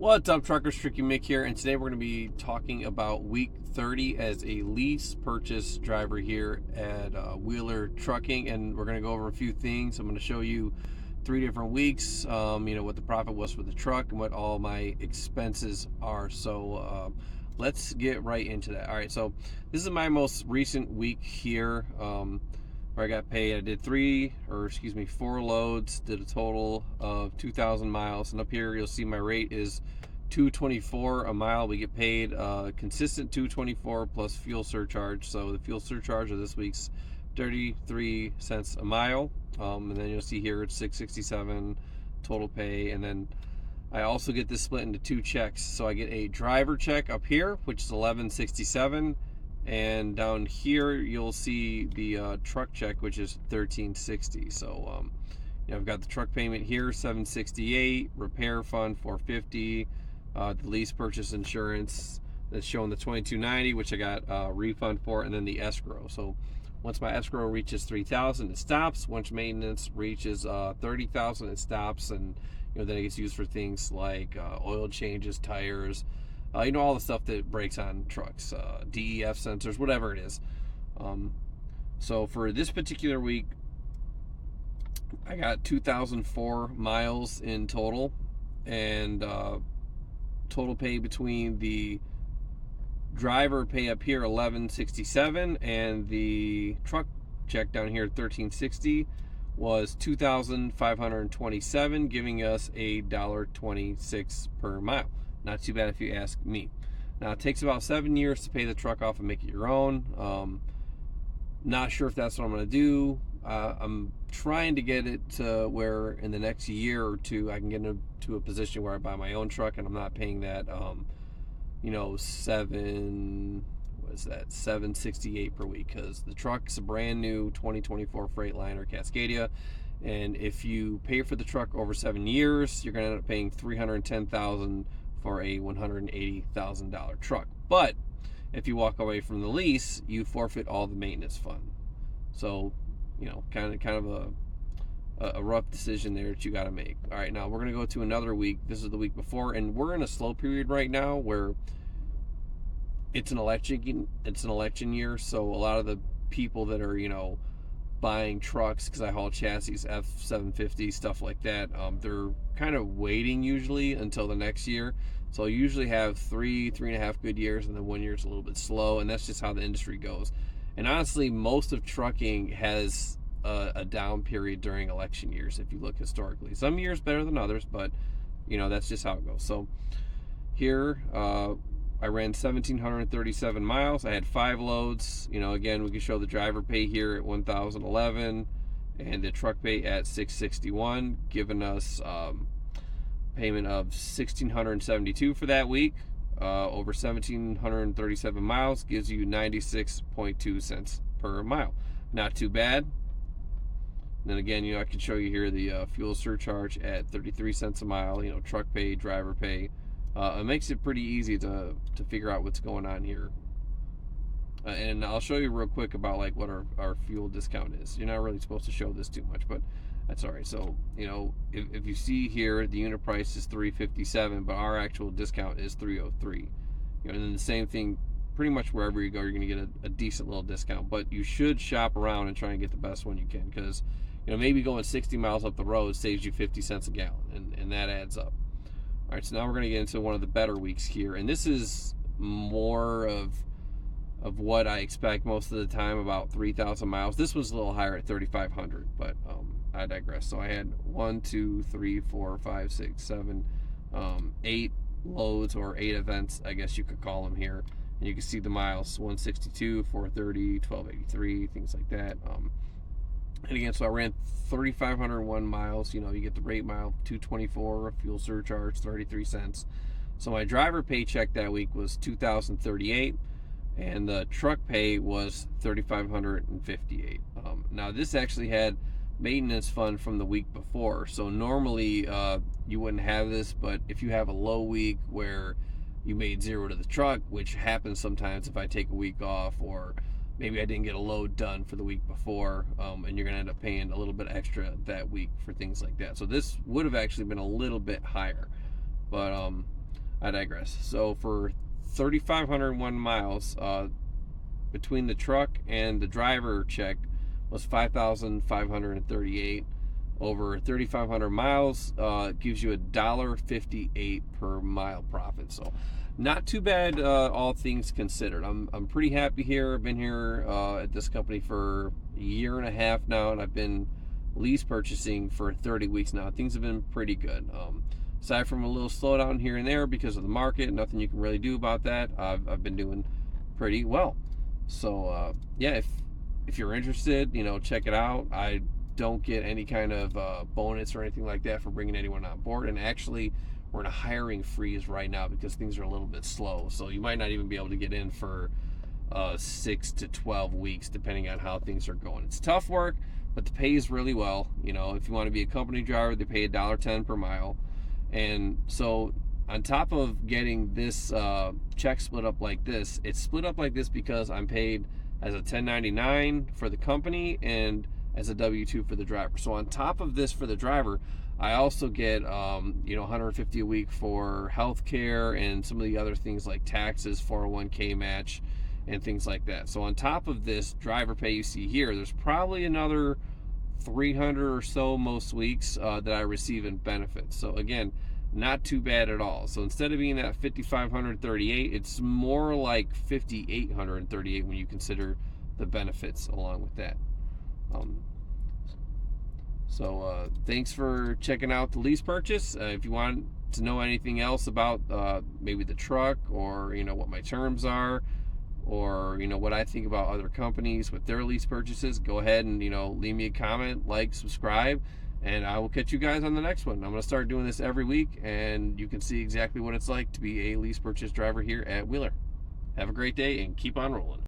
What's up, truckers? Tricky Mick here, and today we're going to be talking about week 30 as a lease purchase driver here at Wheeler Trucking, and we're going to go over a few things. I'm going to show you 3 different weeks, what the profit was for the truck and what all my expenses are. So let's get right into that. All right, so this is my most recent week here where I got paid. I did 4 loads, did a total of 2,000 miles, and up here you'll see my rate is $2.24 a mile. We get paid consistent $2.24 plus fuel surcharge. So the fuel surcharge of this week's 33 cents a mile, and then you'll see here it's $6.67 total pay. And then I also get this split into 2 checks. So I get a driver check up here, which is $11.67, and down here you'll see the truck check, which is $13.60. So I've got the truck payment here, $768, repair fund $450, the lease purchase insurance that's showing the $22.90, which I got a refund for, and then the escrow. So once my escrow reaches $3,000, it stops. Once maintenance reaches $30,000, it stops, and then it gets used for things like oil changes, tires, all the stuff that breaks on trucks, DEF sensors, whatever it is. So for this particular week, I got 2,004 miles in total, and total pay between the driver pay up here $11.67 and the truck check down here $13.60 was $2,527, giving us $1.26 per mile. Not too bad if you ask me. Now, it takes about 7 years to pay the truck off and make it your own. Not sure if that's what I'm going to do. I'm trying to get it to where in the next year or two I can get into a position where I buy my own truck and I'm not paying that $768 per week, because the truck's a brand new 2024 Freightliner Cascadia, and if you pay for the truck over 7 years, you're going to end up paying $310,000 for a $180,000 truck. But if you walk away from the lease, you forfeit all the maintenance fund. So kind of a rough decision there that you got to make. All right, now we're going to go to another week. This is the week before, and we're in a slow period right now where it's an election year. So a lot of the people that are buying trucks, because I haul chassis, F750, stuff like that, they're kind of waiting usually until the next year. So I usually have 3.5 good years, and then 1 year is a little bit slow, and that's just how the industry goes. And honestly, most of trucking has a down period during election years if you look historically. Some years better than others, but that's just how it goes. So here I ran 1,737 miles. I had 5 loads. Again, we can show the driver pay here at $1,011 and the truck pay at $661, giving us payment of $1,672 for that week. Over 1,737 miles gives you 96.2 cents per mile. Not too bad. And then again, I can show you here the fuel surcharge at 33 cents a mile. Truck pay, driver pay. It makes it pretty easy to figure out what's going on here. And I'll show you real quick about what our fuel discount is. You're not really supposed to show this too much, but that's all right. So if you see here, the unit price is $3.57, but our actual discount is $3.03. And then the same thing, pretty much wherever you go, you're going to get a decent little discount. But you should shop around and try and get the best one you can, because maybe going 60 miles up the road saves you 50 cents a gallon, and that adds up. All right, so now we're going to get into one of the better weeks here, and this is more of what I expect most of the time, about 3,000 miles. This was a little higher at 3,500, but I digress. So I had 8 loads, or 8 events, I guess you could call them here, and you can see the miles: 162, 430, 1283, things like that. And again, so I ran 3,501 miles. You get the rate mile, $2.24, fuel surcharge, 33 cents. So my driver paycheck that week was $2,038, and the truck pay was $3,558. Now this actually had maintenance fund from the week before. So normally you wouldn't have this, but if you have a low week where you made 0 to the truck, which happens sometimes if I take a week off, or maybe I didn't get a load done for the week before, and you're going to end up paying a little bit extra that week for things like that. So this would have actually been a little bit higher. But I digress. So for 3,501 miles, between the truck and the driver check was 5,538. Over 3,500 miles, gives you $1.58 per mile profit. So not too bad, all things considered. I'm pretty happy here. I've been here at this company for a year and a half now, and I've been lease purchasing for 30 weeks now. Things have been pretty good. Aside from a little slowdown here and there because of the market, nothing you can really do about that. I've been doing pretty well. So yeah, if you're interested, check it out. I don't get any kind of bonus or anything like that for bringing anyone on board. And actually, we're in a hiring freeze right now because things are a little bit slow. So you might not even be able to get in for 6 to 12 weeks, depending on how things are going. It's tough work, but the pay is really well. If you want to be a company driver, they pay $1.10 per mile. And so on top of getting this check split up like this, it's split up like this because I'm paid as a 1099 for the company and as a W-2 for the driver. So on top of this for the driver, I also get $150 a week for health care and some of the other things like taxes, 401k match, and things like that. So on top of this driver pay you see here, there's probably another 300 or so most weeks that I receive in benefits. So again, not too bad at all. So instead of being at 5,538, it's more like 5,838 when you consider the benefits along with that. Thanks for checking out the lease purchase. If you want to know anything else about maybe the truck, or what my terms are, or what I think about other companies with their lease purchases, go ahead and leave me a comment, like, subscribe, and I will catch you guys on the next one. I'm going to start doing this every week, and you can see exactly what it's like to be a lease purchase driver here at Wheeler. Have a great day and keep on rolling.